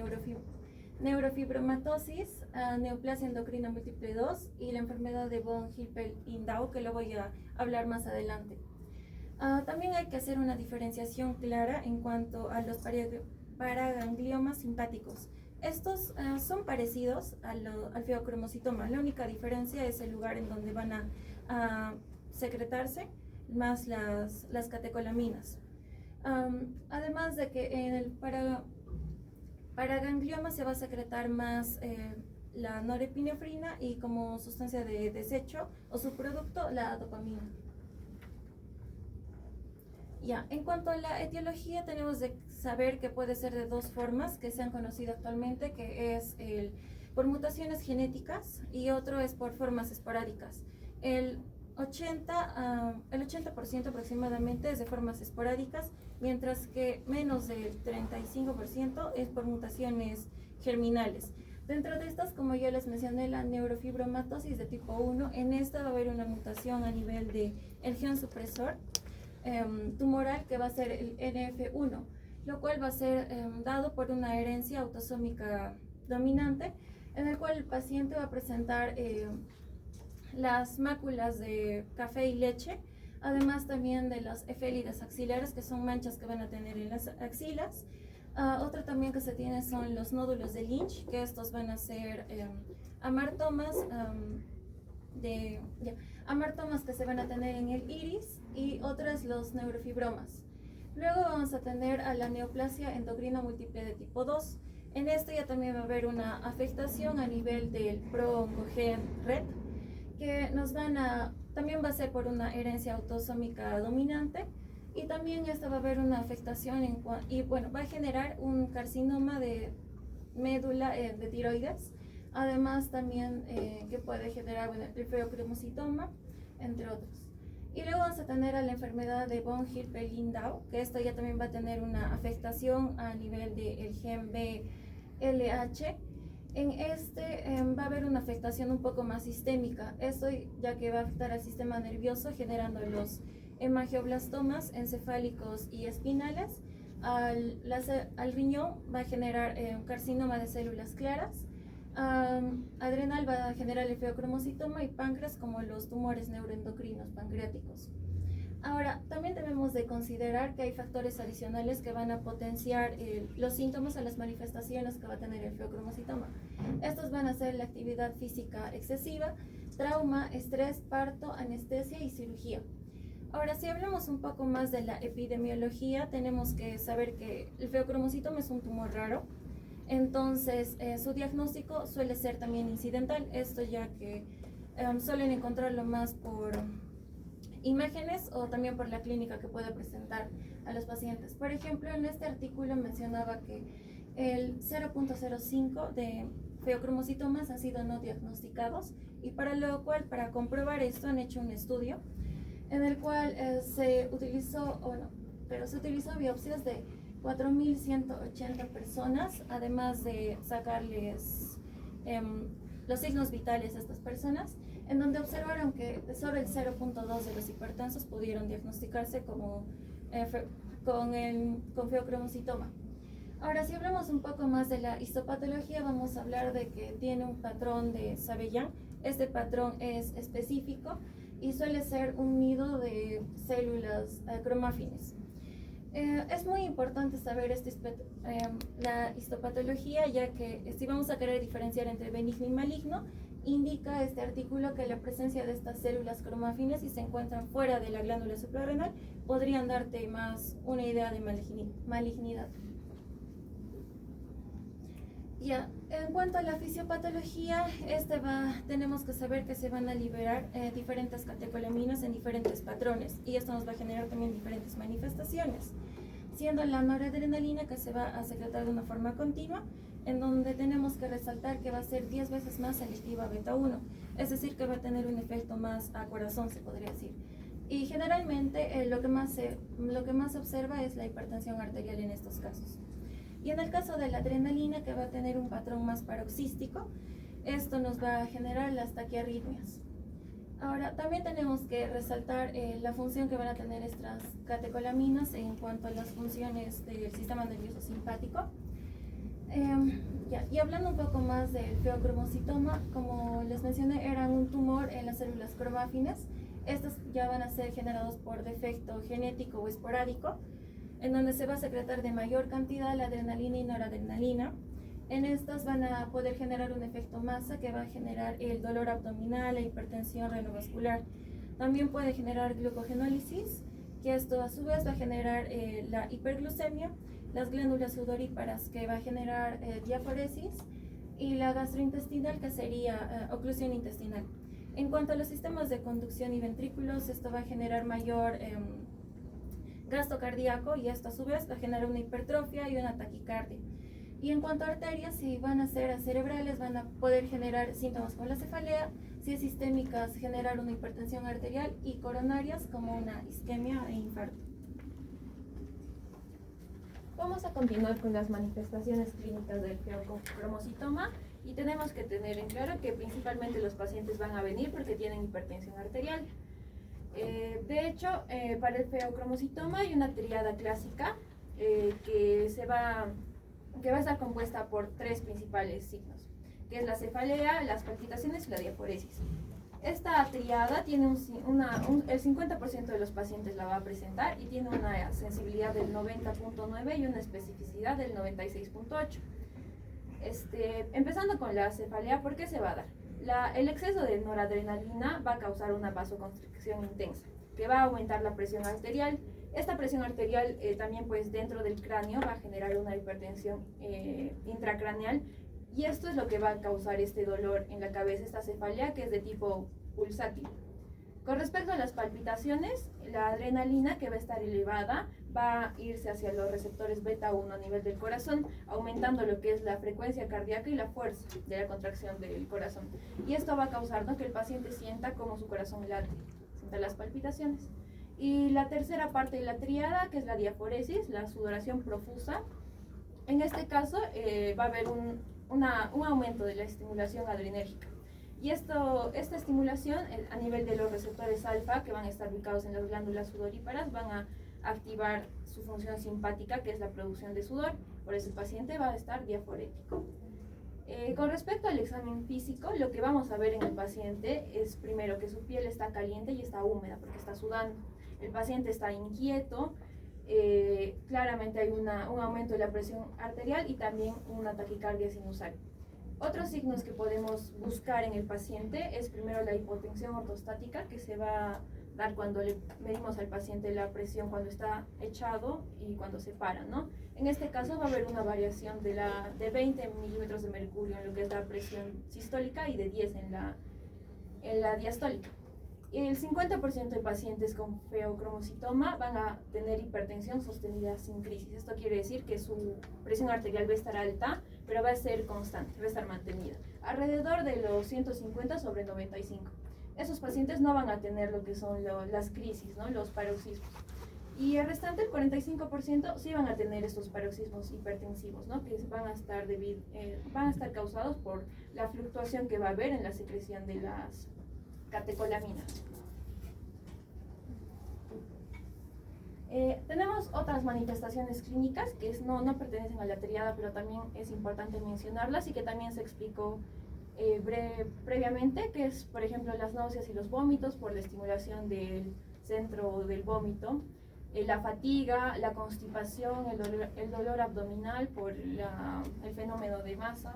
neurofibromatosis, neoplasia endocrina múltiple 2 y la enfermedad de von Hippel-Lindau, que lo voy a hablar más adelante. También hay que hacer una diferenciación clara en cuanto a los paragangliomas simpáticos. Estos son parecidos al feocromocitoma. La única diferencia es el lugar en donde van a secretarse más las catecolaminas. Además de que en el paraganglioma se va a secretar más la norepinefrina y como sustancia de desecho o subproducto la dopamina. Ya, en cuanto a la etiología, tenemos de saber que puede ser de dos formas que se han conocido actualmente, que es por mutaciones genéticas y otro es por formas esporádicas. El 80% aproximadamente es de formas esporádicas, mientras que menos del 35% es por mutaciones germinales. Dentro de estas, como ya les mencioné, la neurofibromatosis de tipo 1, en esta va a haber una mutación a nivel del gen supresor tumoral que va a ser el NF1, lo cual va a ser dado por una herencia autosómica dominante, en el cual el paciente va a presentar las máculas de café y leche, además también de las efélides axilares, que son manchas que van a tener en las axilas. Otra también que se tiene son los nódulos de Lynch, que estos van a ser amartomas amartomas que se van a tener en el iris, y otras los neurofibromas. Luego vamos a tener a la neoplasia endocrina múltiple de tipo 2. En esto ya también va a haber una afectación a nivel del pro-oncogen red, que también va a ser por una herencia autosómica dominante, y también esta va a haber una afectación va a generar un carcinoma de médula de tiroides. Además también que puede generar el feocromocitoma, entre otros. Y luego vamos a tener a la enfermedad de von Hippel-Lindau, que esto ya también va a tener una afectación a nivel del gen BLH. En este va a haber una afectación un poco más sistémica, esto ya que va a afectar al sistema nervioso, generando los hemangioblastomas encefálicos y espinales. Al riñón va a generar un carcinoma de células claras. Adrenal va a generar el feocromocitoma, y páncreas como los tumores neuroendocrinos pancreáticos. Ahora, también debemos de considerar que hay factores adicionales que van a potenciar los síntomas o las manifestaciones que va a tener el feocromocitoma. Estos van a ser la actividad física excesiva, trauma, estrés, parto, anestesia y cirugía. Ahora, si hablamos un poco más de la epidemiología, tenemos que saber que el feocromocitoma es un tumor raro. Entonces, su diagnóstico suele ser también incidental, esto ya que suelen encontrarlo más por imágenes o también por la clínica que puede presentar a los pacientes. Por ejemplo, en este artículo mencionaba que el 0.05 de feocromocitomas han sido no diagnosticados, y para lo cual, para comprobar esto, han hecho un estudio en el cual se utilizó biopsias de 4.180 personas, además de sacarles los signos vitales a estas personas, en donde observaron que sobre el 0.2 de los hipertensos pudieron diagnosticarse con feocromocitoma. Ahora, si hablamos un poco más de la histopatología, vamos a hablar de que tiene un patrón de Sabellán. Este patrón es específico y suele ser un nido de células cromáfines. Es muy importante saber la histopatología, ya que si vamos a querer diferenciar entre benigno y maligno, indica este artículo que la presencia de estas células cromáfines, si se encuentran fuera de la glándula suprarrenal, podrían darte más una idea de malignidad. Ya, en cuanto a la fisiopatología, tenemos que saber que se van a liberar diferentes catecolaminas en diferentes patrones, y esto nos va a generar también diferentes manifestaciones, siendo la noradrenalina que se va a secretar de una forma continua, en donde tenemos que resaltar que va a ser 10 veces más selectiva beta 1, es decir, que va a tener un efecto más a corazón, se podría decir. Y generalmente lo que más se observa es la hipertensión arterial en estos casos. Y en el caso de la adrenalina, que va a tener un patrón más paroxístico, esto nos va a generar las taquiarritmias. Ahora, también tenemos que resaltar la función que van a tener estas catecolaminas en cuanto a las funciones del sistema nervioso simpático. Y hablando un poco más del feocromocitoma, como les mencioné, era un tumor en las células cromáfines, Estos ya van a ser generados por defecto genético o esporádico, en donde se va a secretar de mayor cantidad la adrenalina y noradrenalina. En estas van a poder generar un efecto masa que va a generar el dolor abdominal, la hipertensión renovascular. También puede generar glucogenólisis, que esto a su vez va a generar la hiperglucemia, las glándulas sudoríparas, que va a generar diaforesis, y la gastrointestinal, que sería oclusión intestinal. En cuanto a los sistemas de conducción y ventrículos, esto va a generar mayor gasto cardíaco, y esto a su vez va a generar una hipertrofia y una taquicardia. Y en cuanto a arterias, si van a ser cerebrales, van a poder generar síntomas como la cefalea, si es sistémicas, generar una hipertensión arterial, y coronarias como una isquemia e infarto. Vamos a continuar con las manifestaciones clínicas del feocromocitoma, y tenemos que tener en claro que principalmente los pacientes van a venir porque tienen hipertensión arterial. De hecho, para el feocromocitoma hay una tríada clásica que va a estar compuesta por 3 principales signos, que es la cefalea, las palpitaciones y la diaforesis. Esta triada tiene el 50% de los pacientes la va a presentar, y tiene una sensibilidad del 90.9 y una especificidad del 96.8. Empezando con la cefalea, ¿por qué se va a dar? El exceso de noradrenalina va a causar una vasoconstricción intensa, que va a aumentar la presión arterial. Esta presión arterial también, pues, dentro del cráneo va a generar una hipertensión intracraneal, y esto es lo que va a causar este dolor en la cabeza, esta cefalea, que es de tipo pulsátil. Con respecto a las palpitaciones, la adrenalina, que va a estar elevada, va a irse hacia los receptores beta 1 a nivel del corazón, aumentando lo que es la frecuencia cardíaca y la fuerza de la contracción del corazón. Y esto va a causar, ¿no?, que el paciente sienta como su corazón late, sienta las palpitaciones. Y la tercera parte de la tríada, que es la diaforesis, la sudoración profusa. En este caso va a haber un aumento de la estimulación adrenérgica. Y esta estimulación a nivel de los receptores alfa, que van a estar ubicados en las glándulas sudoríparas, van a activar su función simpática, que es la producción de sudor. Por eso el paciente va a estar diaforético. Con respecto al examen físico, lo que vamos a ver en el paciente es primero que su piel está caliente y está húmeda porque está sudando. El paciente está inquieto, claramente hay un aumento de la presión arterial y también una taquicardia sinusal. Otros signos que podemos buscar en el paciente es primero la hipotensión ortostática, que se va a dar cuando le medimos al paciente la presión cuando está echado y cuando se para, ¿no? En este caso va a haber una variación de 20 milímetros de mercurio en lo que es la presión sistólica y de 10 en la diastólica. El 50% de pacientes con feocromocitoma van a tener hipertensión sostenida sin crisis. Esto quiere decir que su presión arterial va a estar alta, pero va a ser constante, va a estar mantenida, alrededor de los 150 sobre 95. Esos pacientes no van a tener lo que son las crisis, ¿no?, los paroxismos. Y el restante, el 45%, sí van a tener estos paroxismos hipertensivos, ¿no?, que van a estar causados por la fluctuación que va a haber en la secreción de las catecolaminas. Tenemos otras manifestaciones clínicas que no pertenecen a la triada, pero también es importante mencionarlas y que también se explicó previamente, que es, por ejemplo, las náuseas y los vómitos por la estimulación del centro del vómito, la fatiga, la constipación, el dolor abdominal por el fenómeno de masa,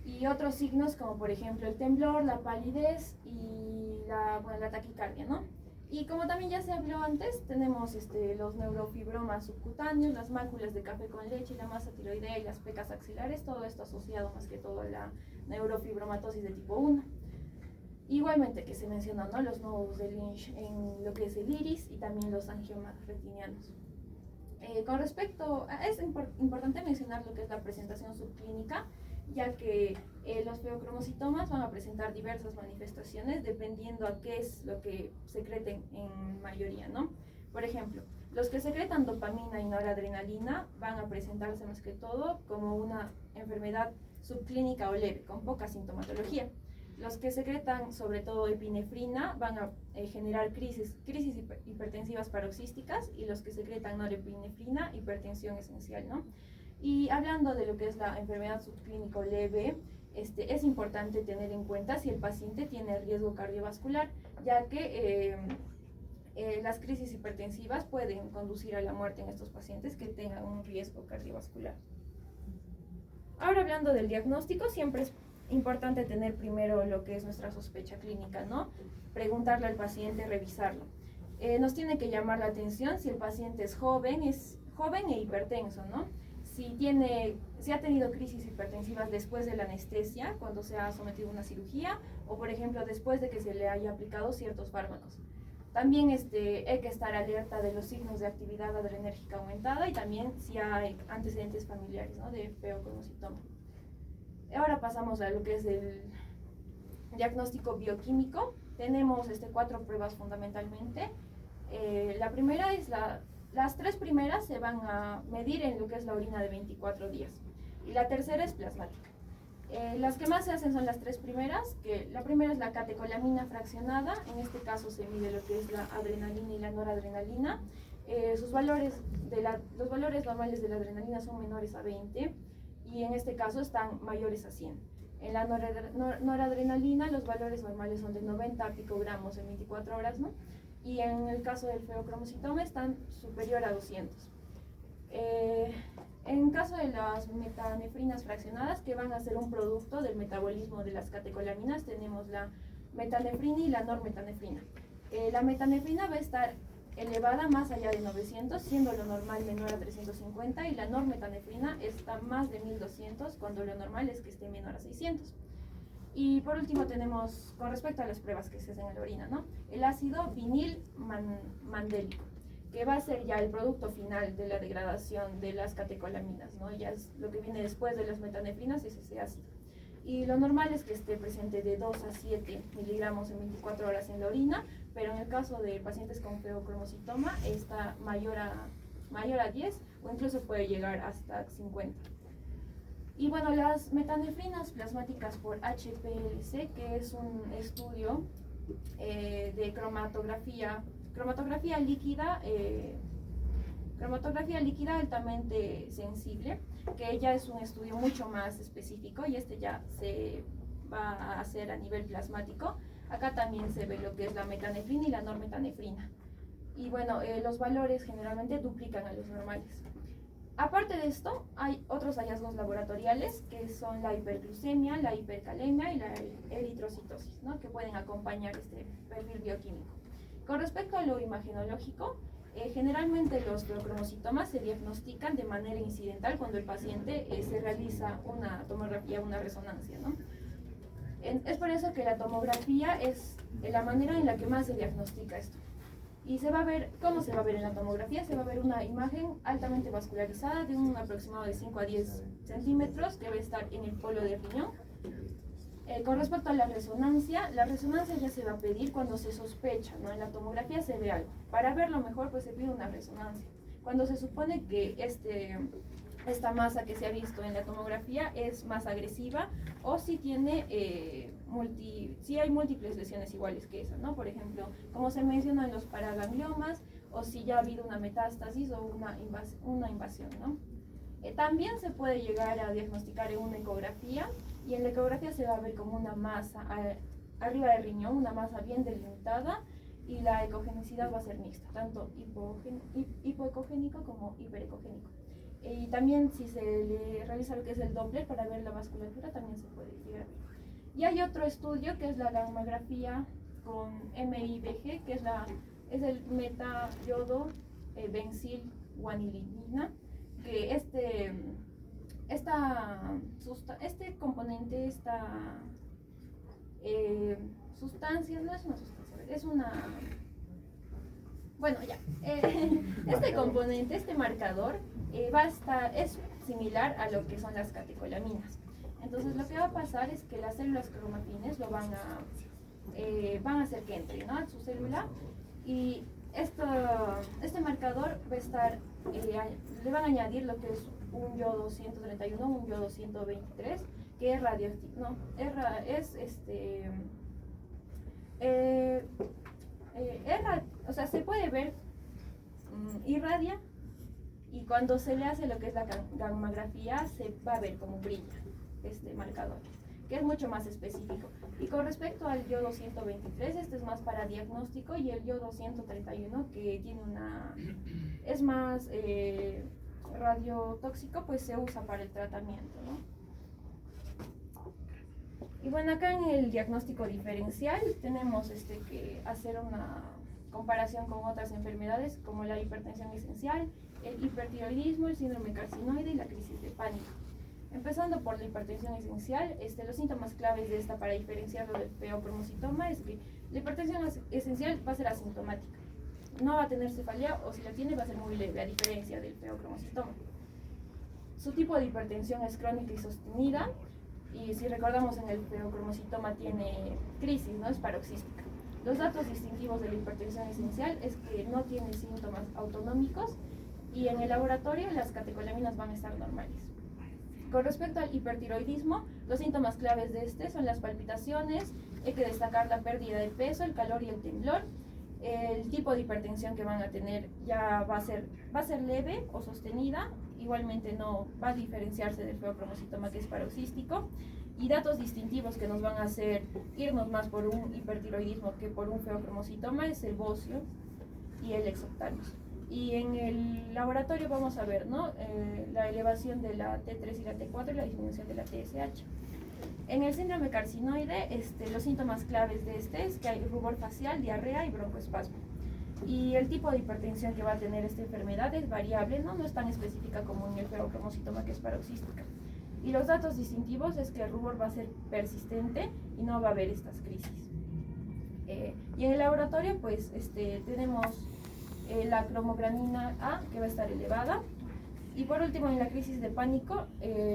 y otros signos como por ejemplo el temblor, la palidez y la taquicardia, ¿no? Y como también ya se habló antes, tenemos los neurofibromas subcutáneos, las máculas de café con leche, la masa tiroidea y las pecas axilares, todo esto asociado más que todo a la neurofibromatosis de tipo 1. Igualmente que se mencionó, ¿no?, los nodos de Lynch en lo que es el iris y también los angiomas retinianos. Con respecto es importante mencionar lo que es la presentación subclínica, ya que los feocromocitomas van a presentar diversas manifestaciones dependiendo a qué es lo que secreten en mayoría, ¿no? Por ejemplo, los que secretan dopamina y noradrenalina van a presentarse más que todo como una enfermedad subclínica o leve, con poca sintomatología. Los que secretan sobre todo epinefrina van a generar crisis hipertensivas paroxísticas, y los que secretan norepinefrina, hipertensión esencial, ¿no? Y hablando de lo que es la enfermedad subclínica leve, es importante tener en cuenta si el paciente tiene riesgo cardiovascular, ya que las crisis hipertensivas pueden conducir a la muerte en estos pacientes que tengan un riesgo cardiovascular. Ahora, hablando del diagnóstico, siempre es importante tener primero lo que es nuestra sospecha clínica, ¿no? Preguntarle al paciente, revisarlo. Nos tiene que llamar la atención si el paciente es joven e hipertenso, ¿no? Si ha tenido crisis hipertensivas después de la anestesia, cuando se ha sometido a una cirugía, o por ejemplo después de que se le haya aplicado ciertos fármacos. También hay que estar alerta de los signos de actividad adrenérgica aumentada y también si hay antecedentes familiares, ¿no?, de feocromocitoma. Ahora pasamos a lo que es el diagnóstico bioquímico. Tenemos 4 pruebas fundamentalmente. La primera es las 3 primeras se van a medir en lo que es la orina de 24 días y la tercera es plasmática. Las que más se hacen son las 3 primeras, que la primera es la catecolamina fraccionada. En este caso se mide lo que es la adrenalina y la noradrenalina. Los valores normales de la adrenalina son menores a 20 y en este caso están mayores a 100. En la noradrenalina los valores normales son de 90 picogramos en 24 horas, ¿no? Y en el caso del feocromocitoma están superior a 200. En caso de las metanefrinas fraccionadas, que van a ser un producto del metabolismo de las catecolaminas, tenemos la metanefrina y la normetanefrina. La metanefrina va a estar elevada más allá de 900, siendo lo normal menor a 350, y la normetanefrina está más de 1200, cuando lo normal es que esté menor a 600. Y por último tenemos, con respecto a las pruebas que se hacen en la orina, ¿no?, el ácido vinil mandélico, que va a ser ya el producto final de la degradación de las catecolaminas, ¿no? Ya es lo que viene después de las metanefrinas, es ese ácido. Y lo normal es que esté presente de 2 a 7 miligramos en 24 horas en la orina, pero en el caso de pacientes con feocromocitoma está mayor a 10 o incluso puede llegar hasta 50. Y bueno, las metanefrinas plasmáticas por HPLC, que es un estudio de cromatografía líquida altamente sensible, que ya es un estudio mucho más específico y ya se va a hacer a nivel plasmático. Acá también se ve lo que es la metanefrina y la normetanefrina. Y bueno, los valores generalmente duplican a los normales. Aparte de esto, hay otros hallazgos laboratoriales que son la hiperglucemia, la hipercalemia y la eritrocitosis, ¿no?, que pueden acompañar este perfil bioquímico. Con respecto a lo imagenológico, generalmente los feocromocitomas se diagnostican de manera incidental cuando el paciente se realiza una tomografía o una resonancia, ¿no? Es por eso que la tomografía es la manera en la que más se diagnostica esto. Y se va a ver, ¿cómo se va a ver en la tomografía? Se va a ver una imagen altamente vascularizada de un aproximado de 5 a 10 centímetros que va a estar en el polo del riñón. Con respecto a la resonancia ya se va a pedir cuando se sospecha, ¿no? En la tomografía se ve algo. Para verlo mejor, pues se pide una resonancia. Cuando se supone que esta masa que se ha visto en la tomografía es más agresiva o si si hay múltiples lesiones iguales que esa, ¿no? Por ejemplo, como se menciona en los paragangliomas, o si ya ha habido una metástasis o una invasión, ¿no? También se puede llegar a diagnosticar en una ecografía, y en la ecografía se va a ver como una masa arriba del riñón, una masa bien delimitada, y la ecogenicidad va a ser mixta, tanto hipoecogénico como hiperecogénico. Y también si se le realiza lo que es el Doppler para ver la vasculatura, también se puede llegar a ver. Y hay otro estudio que es la gammagrafía con MIBG, que es el metayodo benzilguanilinina, que este componente, sustancia, no es una sustancia, es una... Bueno, ya. Este componente, este marcador, es similar a lo que son las catecolaminas. Entonces, lo que va a pasar es que las células cromatines lo van a hacer que entre, ¿no?, a su célula, y este marcador va a estar, le van a añadir lo que es un yodo 131, un yodo 123, que es radioactivo, no, o sea, se puede ver, irradia, y cuando se le hace lo que es la gammagrafía se va a ver como brilla este marcador. que es mucho más específico. Y con respecto al yodo 123, este es más para diagnóstico, y el yodo 131, que tiene es más radiotóxico, pues se usa para el tratamiento, ¿no? Y bueno, acá en el diagnóstico diferencial tenemos que hacer una comparación con otras enfermedades como la hipertensión esencial, el hipertiroidismo, el síndrome carcinoide y la crisis de pánico. Empezando por la hipertensión esencial, los síntomas claves de esta para diferenciarlo del feocromocitoma es que la hipertensión esencial va a ser asintomática, no va a tener cefalea, o si la tiene va a ser muy leve, a diferencia del feocromocitoma. Su tipo de hipertensión es crónica y sostenida, y si recordamos, en el feocromocitoma tiene crisis, ¿no? Es paroxística. Los datos distintivos de la hipertensión esencial es que no tiene síntomas autonómicos, y en el laboratorio las catecolaminas van a estar normales. Con respecto al hipertiroidismo, los síntomas claves de son las palpitaciones, hay que destacar la pérdida de peso, el calor y el temblor. El tipo de hipertensión que van a tener ya va a ser leve o sostenida, igualmente no va a diferenciarse del feocromocitoma, que es paroxístico. Y datos distintivos que nos van a hacer irnos más por un hipertiroidismo que por un feocromocitoma es el bocio y el exoptanos. Y en el laboratorio vamos a ver, ¿no? La elevación de la T3 y la T4 y la disminución de la TSH. En el síndrome carcinoide, los síntomas claves de es que hay rubor facial, diarrea y broncoespasmo. Y el tipo de hipertensión que va a tener esta enfermedad es variable, no es tan específica como en el feocromocitoma, que es paroxística. Y los datos distintivos es que el rubor va a ser persistente y no va a haber estas crisis. Y en el laboratorio, pues, tenemos la cromogranina A, que va a estar elevada. Y por último, en la crisis de pánico,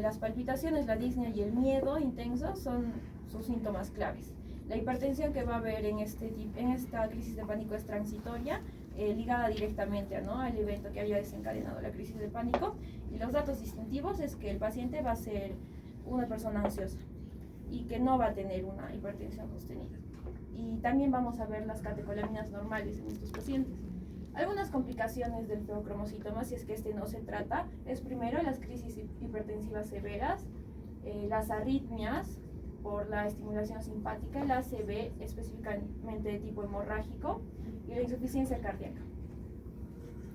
las palpitaciones, la disnea y el miedo intenso son sus síntomas claves. La hipertensión que va a haber en esta crisis de pánico es transitoria, ligada directamente al evento que haya desencadenado la crisis de pánico. Y los datos distintivos es que el paciente va a ser una persona ansiosa y que no va a tener una hipertensión sostenida. Y también vamos a ver las catecolaminas normales en estos pacientes. Algunas complicaciones del feocromocitoma, si es que no se trata, es primero las crisis hipertensivas severas, las arritmias por la estimulación simpática, la ACV específicamente de tipo hemorrágico, y la insuficiencia cardíaca.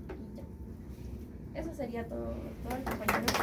Y ya. Eso sería todo, compañeros.